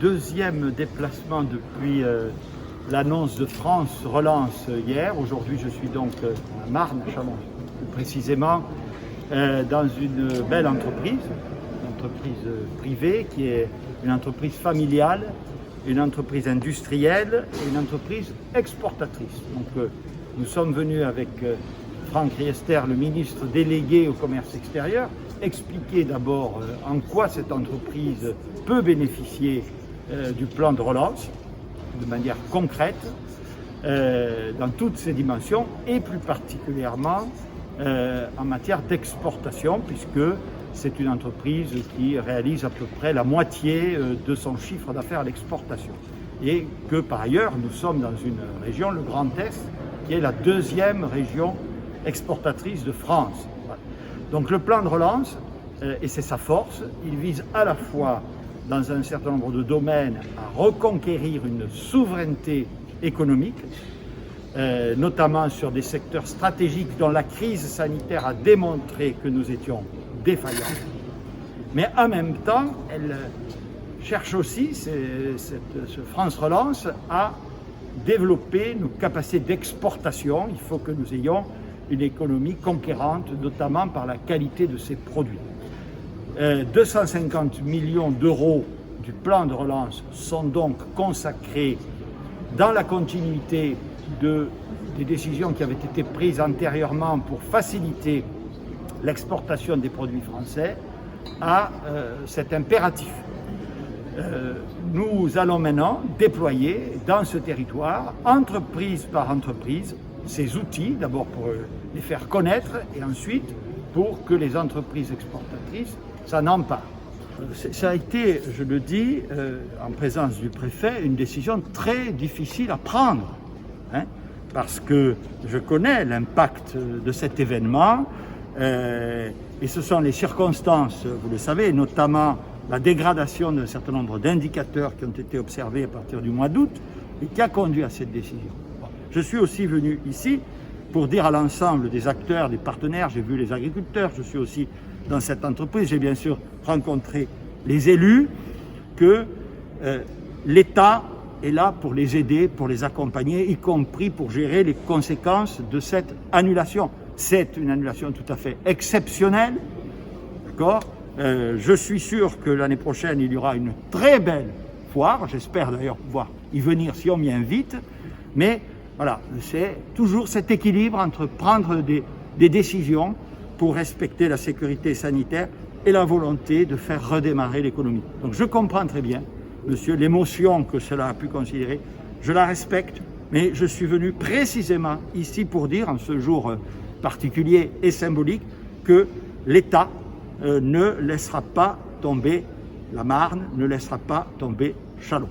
Deuxième déplacement depuis l'annonce de France Relance hier. Aujourd'hui, je suis donc à Marne, à Chalon, plus précisément, dans une belle entreprise privée qui est une entreprise familiale, une entreprise industrielle et une entreprise exportatrice. Donc, nous sommes venus avec Franck Riester, le ministre délégué au commerce extérieur, expliquer d'abord en quoi cette entreprise peut bénéficier du plan de relance de manière concrète dans toutes ses dimensions et plus particulièrement en matière d'exportation, puisque c'est une entreprise qui réalise à peu près la moitié de son chiffre d'affaires à l'exportation et que par ailleurs nous sommes dans une région, le Grand Est, qui est la deuxième région exportatrice de France. Voilà. Donc le plan de relance, et c'est sa force, il vise à la fois dans un certain nombre de domaines à reconquérir une souveraineté économique, notamment sur des secteurs stratégiques dont la crise sanitaire a démontré que nous étions défaillants. Mais en même temps, elle cherche aussi, ce France Relance, à développer nos capacités d'exportation. Il faut que nous ayons une économie conquérante, notamment par la qualité de ses produits. 250 millions d'euros du plan de relance sont donc consacrés dans la continuité des décisions qui avaient été prises antérieurement pour faciliter l'exportation des produits français à cet impératif. Nous allons maintenant déployer dans ce territoire, entreprise par entreprise, ces outils, d'abord pour les faire connaître et ensuite pour que les entreprises exportatrices s'en emparent. Ça a été, je le dis, en présence du préfet, une décision très difficile à prendre, parce que je connais l'impact de cet événement et ce sont les circonstances, vous le savez, notamment la dégradation d'un certain nombre d'indicateurs qui ont été observés à partir du mois d'août et qui a conduit à cette décision. Je suis aussi venu ici pour dire à l'ensemble des acteurs, des partenaires, j'ai vu les agriculteurs, je suis aussi dans cette entreprise, j'ai bien sûr rencontré les élus, que l'État est là pour les aider, pour les accompagner, y compris pour gérer les conséquences de cette annulation. C'est une annulation tout à fait exceptionnelle, d'accord ? Je suis sûr que l'année prochaine, il y aura une très belle foire, j'espère d'ailleurs pouvoir y venir si on m'y invite, mais voilà, c'est toujours cet équilibre entre prendre des décisions pour respecter la sécurité sanitaire et la volonté de faire redémarrer l'économie. Donc je comprends très bien, monsieur, l'émotion que cela a pu considérer, je la respecte, mais je suis venu précisément ici pour dire, en ce jour particulier et symbolique, que l'État ne laissera pas tomber la Marne, ne laissera pas tomber Chalon.